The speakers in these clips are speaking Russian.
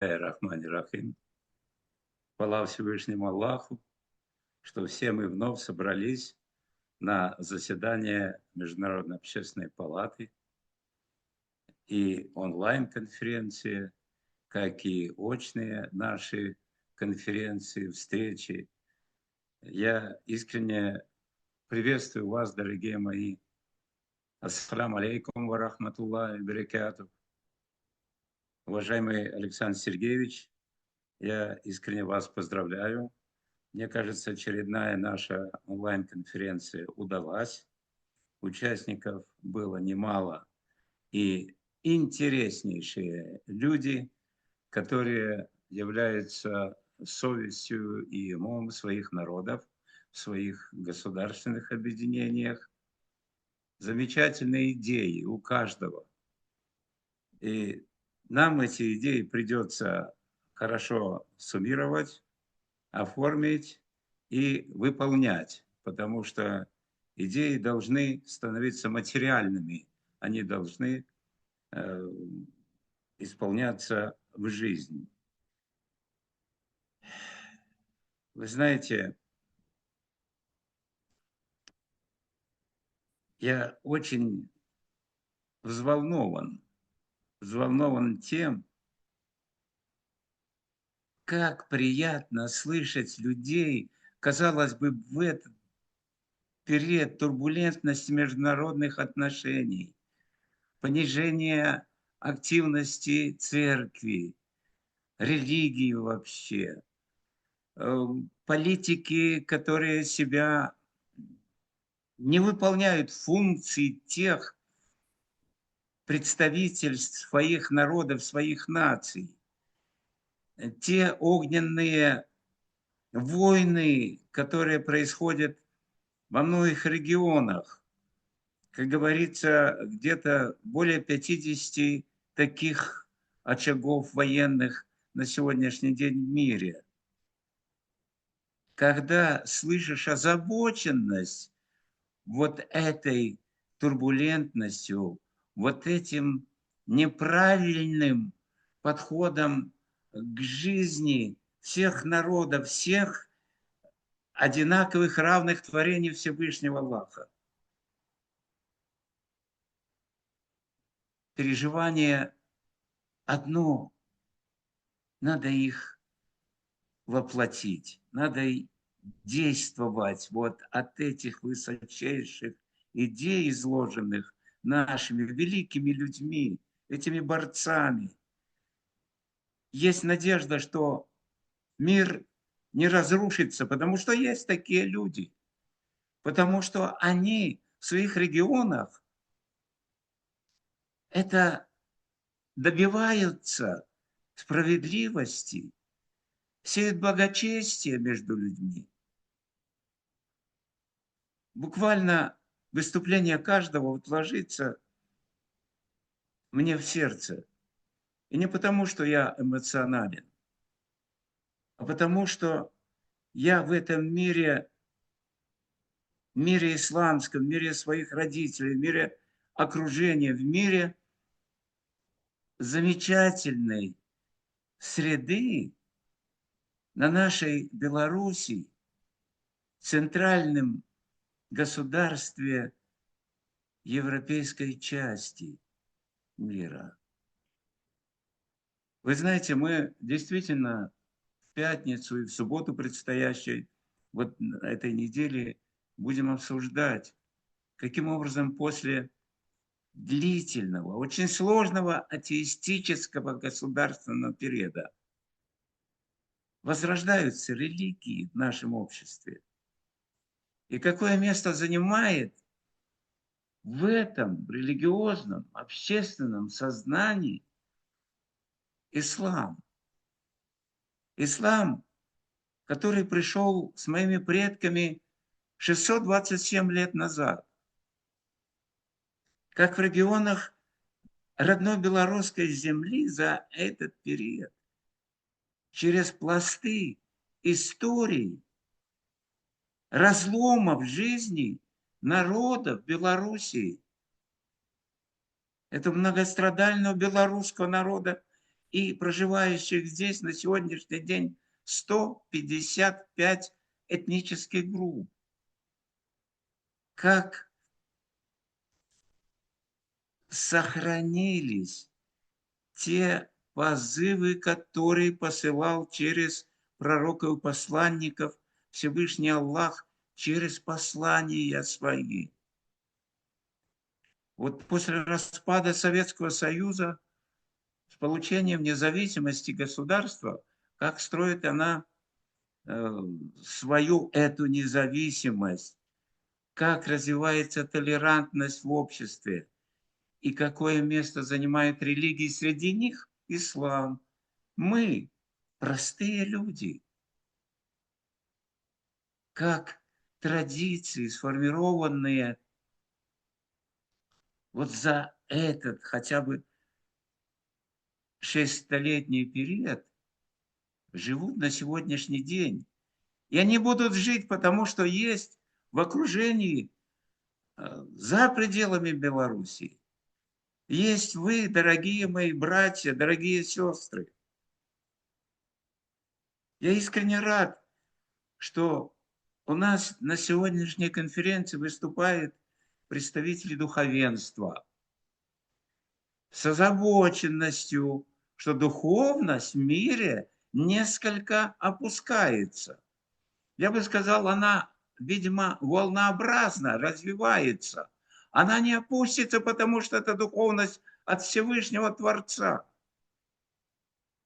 Рахмани Рахим. Хвала Всевышнему Аллаху, что все мы вновь собрались на заседание Международной общественной палаты и онлайн-конференции, как и очные наши конференции, встречи. Я искренне приветствую вас, дорогие мои. Ассаламу алейкум ва рахматуллахи баракатух. Уважаемый Александр Сергеевич, я искренне вас поздравляю. Мне кажется, очередная наша онлайн-конференция удалась. Участников было немало. И интереснейшие люди, которые являются совестью и умом своих народов, в своих государственных объединениях. Замечательные идеи у каждого. И нам эти идеи придется хорошо суммировать, оформить и выполнять, потому что идеи должны становиться материальными, они должны исполняться в жизни. Вы знаете, я очень взволнован тем, как приятно слышать людей, казалось бы, в этот период турбулентности международных отношений, понижения активности церкви, религии вообще, политики, которые себя не выполняют функции тех представительств своих народов, своих наций, те огненные войны, которые происходят во многих регионах. Как говорится, где-то более 50 таких очагов военных на сегодняшний день в мире. Когда слышишь озабоченность вот этой турбулентностью, вот этим неправильным подходом к жизни всех народов, всех одинаковых равных творений Всевышнего Аллаха. Переживание одно, надо их воплотить, надо действовать вот от этих высочайших идей, изложенных нашими великими людьми, этими борцами. Есть надежда, что мир не разрушится, потому что есть такие люди, потому что они в своих регионах это добиваются справедливости, сеют благочестие между людьми. Буквально выступление каждого вот ложится мне в сердце. И не потому, что я эмоционален, а потому, что я в этом мире исламском, в мире своих родителей, в мире окружения, в мире замечательной среды на нашей Беларуси, центральном государстве европейской части мира. Вы знаете, мы действительно в пятницу и в субботу предстоящей, вот этой недели, будем обсуждать, каким образом после длительного, очень сложного атеистического государственного периода возрождаются религии в нашем обществе. И какое место занимает в этом религиозном, общественном сознании ислам. Ислам, который пришел с моими предками 627 лет назад. Как в регионах родной белорусской земли за этот период, через пласты историй, разломов жизни народов Белоруссии, этого многострадального белорусского народа и проживающих здесь на сегодняшний день 155 этнических групп. Как сохранились те позывы, которые посылал через пророков и посланников Всевышний Аллах через послания свои. Вот после распада Советского Союза, с получением независимости государства, как строит она свою эту независимость, как развивается толерантность в обществе и какое место занимает религии, среди них ислам. Мы, простые люди, как традиции, сформированные вот за этот хотя бы 600-летний период, живут на сегодняшний день. И они будут жить, потому что есть в окружении, за пределами Беларуси. Есть вы, дорогие мои братья, дорогие сестры. Я искренне рад, что у нас на сегодняшней конференции выступают представители духовенства с озабоченностью, что духовность в мире несколько опускается. Я бы сказал, она, видимо, волнообразно развивается. Она не опустится, потому что это духовность от Всевышнего Творца.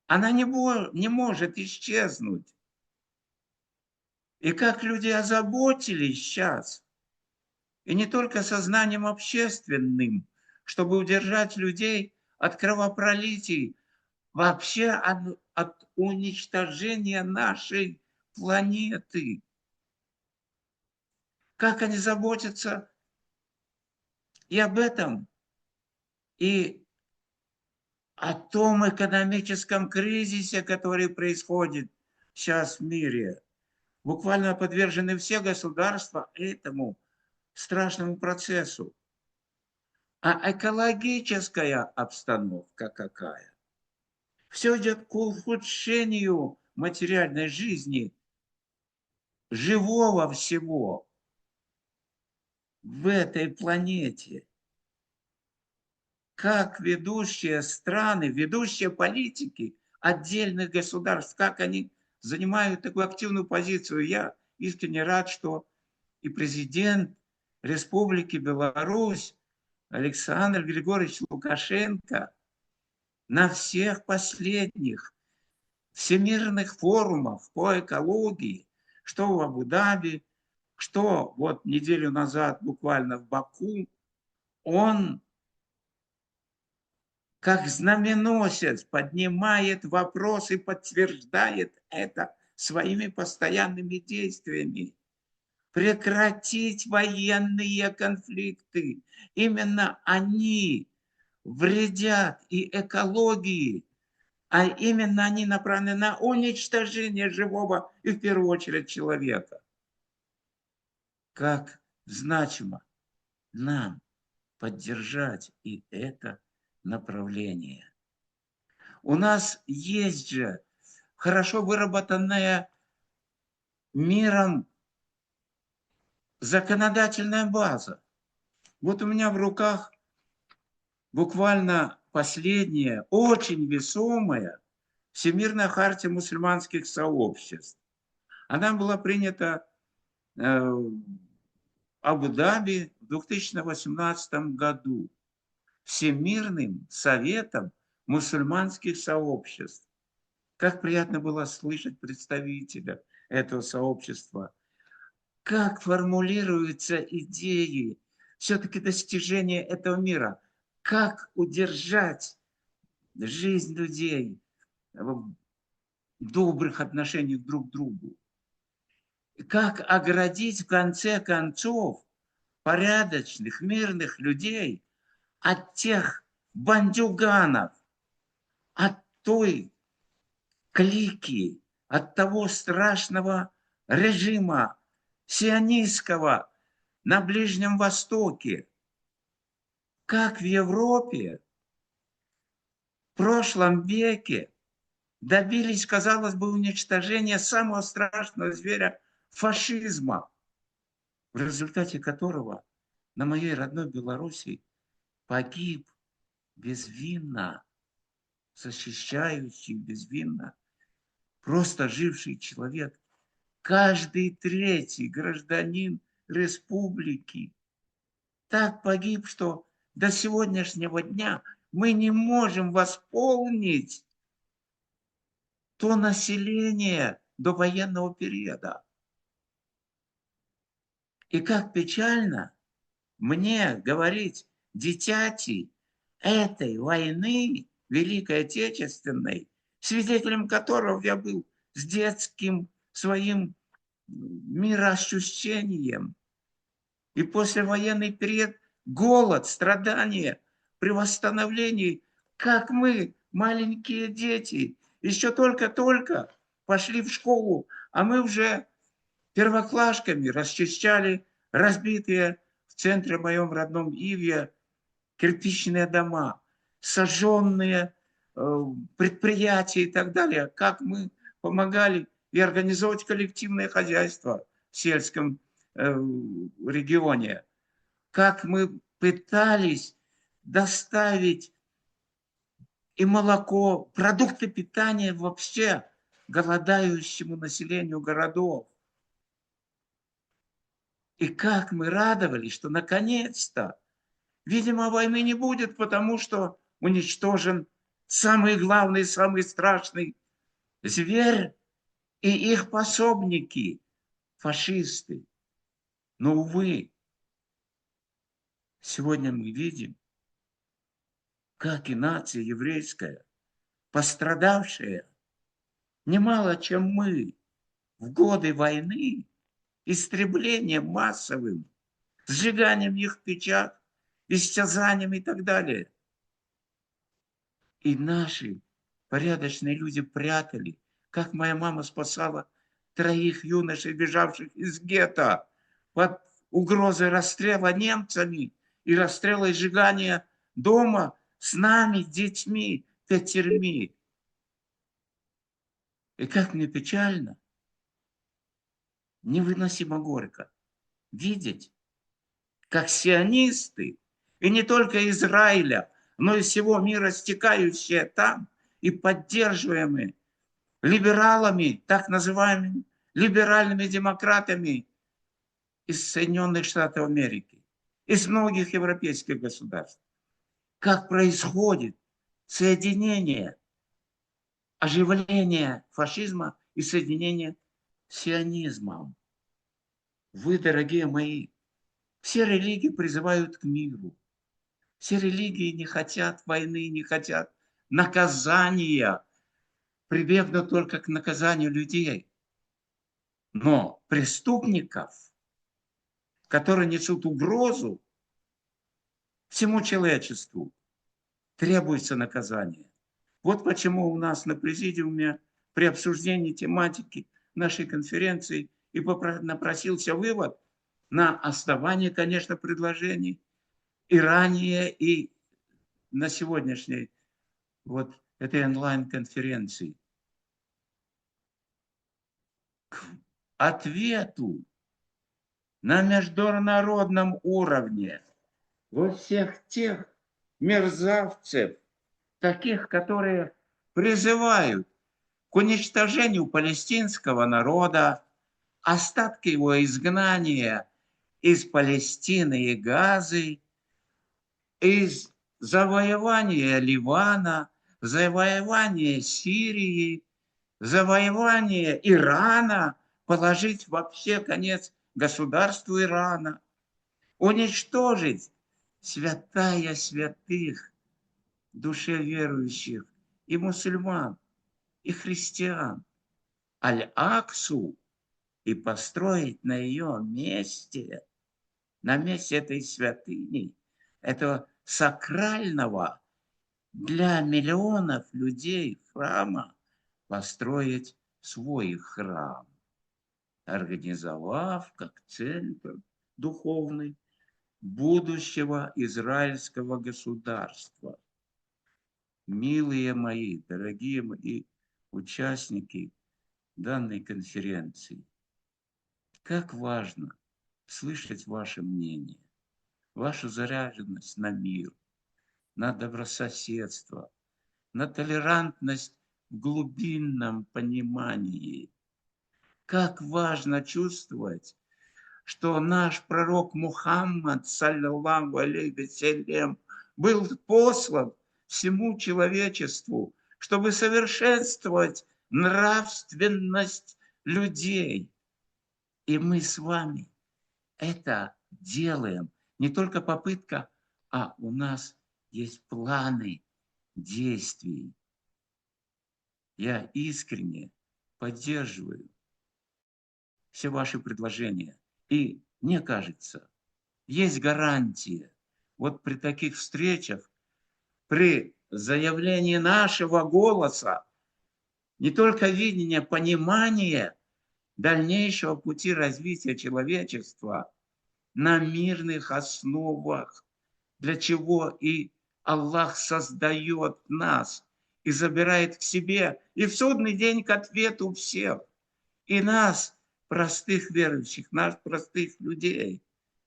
Она не может исчезнуть. И как люди озаботились сейчас, и не только сознанием общественным, чтобы удержать людей от кровопролитий, вообще от уничтожения нашей планеты. Как они заботятся и об этом, и о том экономическом кризисе, который происходит сейчас в мире. Буквально подвержены все государства этому страшному процессу. А экологическая обстановка какая? Все идет к ухудшению материальной жизни живого всего в этой планете. Как ведущие страны, ведущие политики отдельных государств, как они занимают такую активную позицию. Я искренне рад, что и президент Республики Беларусь Александр Григорьевич Лукашенко на всех последних всемирных форумах по экологии, что в Абу-Даби, что вот неделю назад буквально в Баку, он как знаменосец поднимает вопрос и подтверждает это своими постоянными действиями. Прекратить военные конфликты. Именно они вредят и экологии, а именно они направлены на уничтожение живого и в первую очередь человека. Как значимо нам поддержать и это направление. У нас есть же хорошо выработанная миром законодательная база. Вот у меня в руках буквально последняя, очень весомая Всемирная хартия мусульманских сообществ. Она была принята в Абу-Даби в 2018 году Всемирным советом мусульманских сообществ. Как приятно было слышать представителя этого сообщества. Как формулируются идеи все-таки достижения этого мира. Как удержать жизнь людей в добрых отношениях друг к другу. Как оградить в конце концов порядочных, мирных людей от тех бандюганов, от той клики, от того страшного режима сионистского на Ближнем Востоке. Как в Европе прошлом веке добились, казалось бы, уничтожения самого страшного зверя фашизма, в результате которого на моей родной Беларуси погиб безвинно, защищающий безвинно, просто живший человек, каждый третий гражданин республики так погиб, что до сегодняшнего дня мы не можем восполнить то население до военного периода. И как печально мне говорить дитяти этой войны, Великой Отечественной, свидетелем которого я был с детским своим мироощущением. И послевоенный период, голод, страдания, при восстановлении, как мы, маленькие дети, еще только-только пошли в школу, а мы уже первоклашками расчищали разбитые в центре моем родном Иве кирпичные дома, сожженные предприятия и так далее. Как мы помогали и организовать коллективное хозяйство в сельском регионе. Как мы пытались доставить и молоко, продукты питания вообще голодающему населению городов. И как мы радовались, что наконец-то, видимо, войны не будет, потому что уничтожен самый главный, самый страшный зверь и их пособники, фашисты. Но, увы, сегодня мы видим, как и нация еврейская, пострадавшая немало, чем мы, в годы войны, истреблением массовым, сжиганием их печат, истязанием и так далее. И наши порядочные люди прятали, как моя мама спасала 3 юношей, бежавших из гетто под угрозой расстрела немцами и расстрела и сжигания дома с нами, детьми, 5. И как мне печально, невыносимо горько видеть, как сионисты, и не только Израиля, но и всего мира, стекающие там и поддерживаемые либералами, так называемыми либеральными демократами из Соединенных Штатов Америки, из многих европейских государств. Как происходит соединение, оживление фашизма и соединение с сионизмом. Вы, дорогие мои, все религии призывают к миру. Все религии не хотят войны, не хотят наказания, прибегнут только к наказанию людей. Но преступников, которые несут угрозу всему человечеству, требуется наказание. Вот почему у нас на президиуме при обсуждении тематики нашей конференции и напросился вывод на основании, конечно, предложений и ранее, и на сегодняшней вот этой онлайн-конференции. К ответу на международном уровне во всех тех мерзавцев, таких, которые призывают к уничтожению палестинского народа, остатки его изгнания из Палестины и Газы, из завоевания Ливана, завоевания Сирии, завоевания Ирана, положить вообще конец государству Ирана, уничтожить святая святых душе верующих и мусульман, и христиан, Аль-Аксу, и построить на ее месте, на месте этой святыни, этого сакрального для миллионов людей храма, построить свой храм, организовав как центр духовный будущего израильского государства. Милые мои, дорогие мои участники данной конференции, как важно слышать ваше мнение, вашу заряженность на мир, на добрососедство, на толерантность в глубинном понимании. Как важно чувствовать, что наш пророк Мухаммад, саллиллаху алейхи вассалям, был послан всему человечеству, чтобы совершенствовать нравственность людей. И мы с вами это делаем. Не только попытка, а у нас есть планы действий. Я искренне поддерживаю все ваши предложения. И мне кажется, есть гарантия. Вот при таких встречах, при заявлении нашего голоса, не только видение, понимание дальнейшего пути развития человечества на мирных основах, для чего и Аллах создает нас и забирает к себе, и в судный день к ответу всех. И нас, простых верующих, нас, простых людей,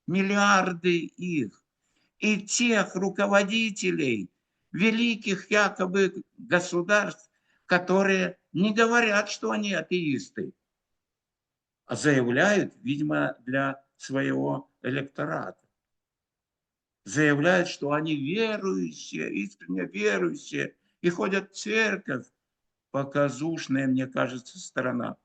миллиарды их, и тех руководителей великих якобы государств, которые не говорят, что они атеисты, а заявляют, видимо, для своего электората. Заявляют, что они верующие, искренне верующие, и ходят в церковь. Показушная, мне кажется, сторона.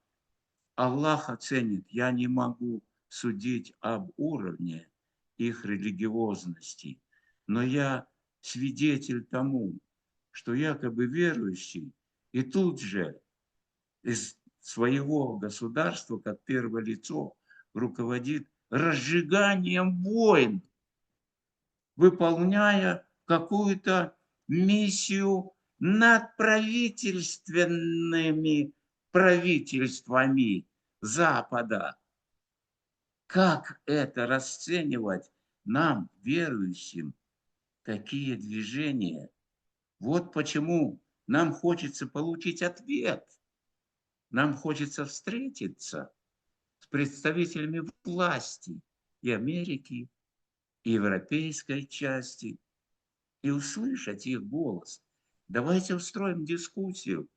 Аллах оценит, я не могу судить об уровне их религиозности, но я свидетель тому, что якобы верующий и тут же из своего государства, как первое лицо, руководит разжиганием войн, выполняя какую-то миссию над правительствами Запада. Как это расценивать нам, верующим, такие движения? Вот почему нам хочется получить ответ. Нам хочется встретиться с представителями власти и Америки, и европейской части, и услышать их голос. Давайте устроим дискуссию.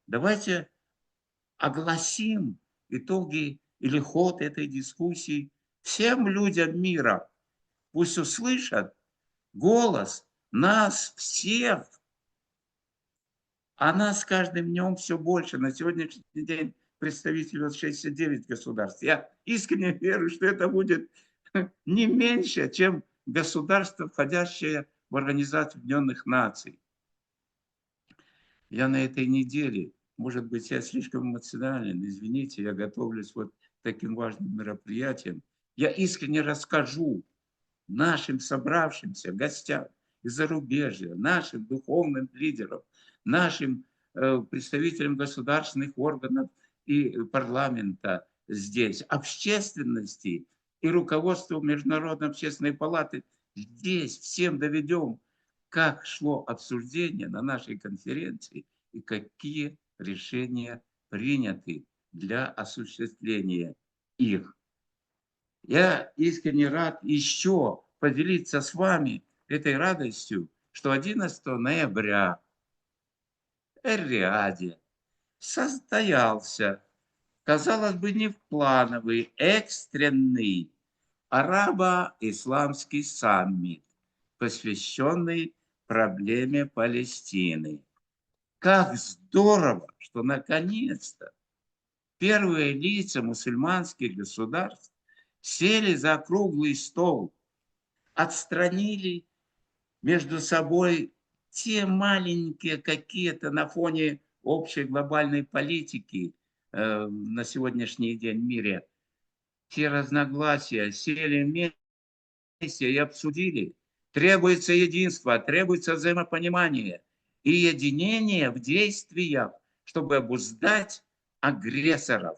Давайте огласим итоги или ход этой дискуссии всем людям мира. Пусть услышат голос нас всех. А нас с каждым днем все больше. На сегодняшний день представителей 69 государств. Я искренне верю, что это будет не меньше, чем государство, входящее в Организацию Объединенных Наций. Я на этой неделе, может быть, я слишком эмоционален, извините, я готовлюсь вот к таким важным мероприятиям. Я искренне расскажу нашим собравшимся гостям из зарубежья, нашим духовным лидерам, нашим представителям государственных органов и парламента здесь, общественности и руководству Международной общественной палаты. Здесь всем доведем, как шло обсуждение на нашей конференции и какие решения приняты для осуществления их. Я искренне рад еще поделиться с вами этой радостью, что 11 ноября в Эр-Рияде состоялся, казалось бы, невплановый, экстренный арабо-исламский саммит, посвященный проблеме Палестины. Как здорово, что наконец-то первые лица мусульманских государств сели за круглый стол, отстранили между собой те маленькие какие-то на фоне общей глобальной политики на сегодняшний день в мире, те разногласия, сели вместе и обсудили. Требуется единство, требуется взаимопонимание и единение в действиях, чтобы обуздать агрессоров,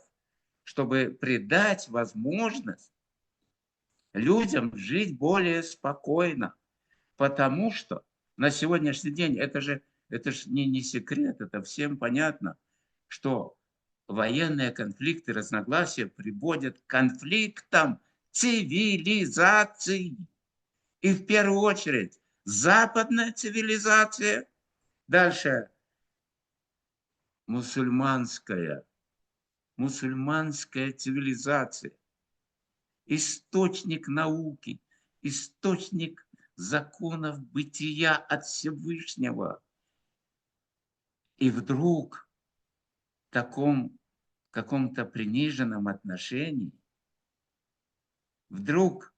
чтобы придать возможность людям жить более спокойно. Потому что на сегодняшний день это же это ж не секрет, это всем понятно, что военные конфликты, разногласия приводят к конфликтам цивилизаций. И в первую очередь западная цивилизация, дальше мусульманская цивилизация, источник науки, источник законов бытия от Всевышнего. И вдруг в таком каком-то приниженном отношении вдруг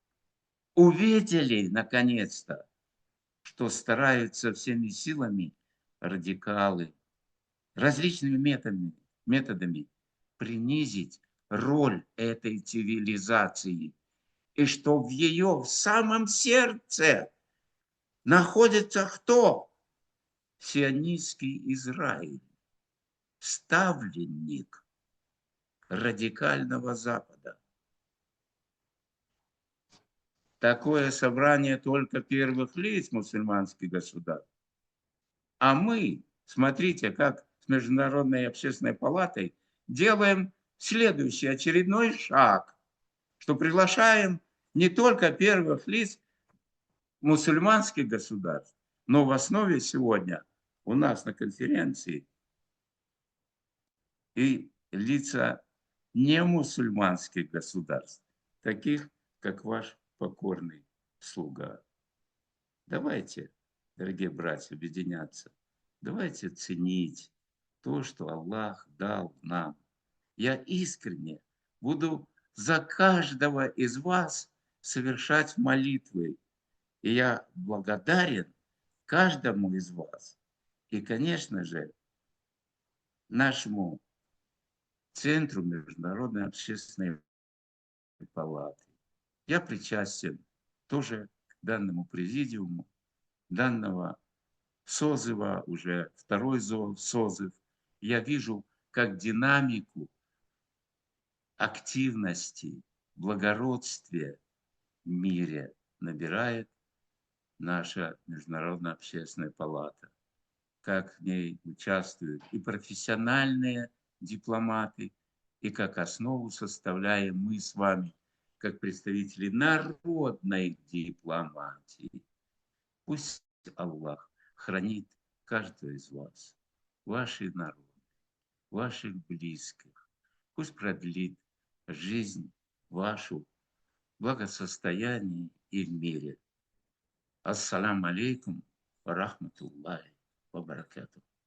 увидели наконец-то, что стараются всеми силами радикалы различными методами принизить роль этой цивилизации. И что в ее в самом сердце находится кто? Сионистский Израиль, ставленник радикального Запада. Такое собрание только первых лиц мусульманских государств. А мы, смотрите, как с Международной общественной палатой делаем следующий очередной шаг, что приглашаем не только первых лиц мусульманских государств, но в основе сегодня у нас на конференции и лица не мусульманских государств, таких как ваш покорный слуга. Давайте, дорогие братья, объединяться. Давайте ценить то, что Аллах дал нам. Я искренне буду за каждого из вас совершать молитвы. И я благодарен каждому из вас. И, конечно же, нашему Центру Международной общественной палаты. Я причастен тоже к данному президиуму, данного созыва, уже второй созыв. Я вижу, как динамику активности, благородствия в мире набирает наша Международная общественная палата, как в ней участвуют и профессиональные дипломаты, и как основу составляем мы с вами, как представители народной дипломатии. Пусть Аллах хранит каждого из вас, ваши народы, ваших близких. Пусть продлит жизнь вашу в благосостоянии и в мире. Ассаламу алейкум ва рахматуллахи ва баракатуху.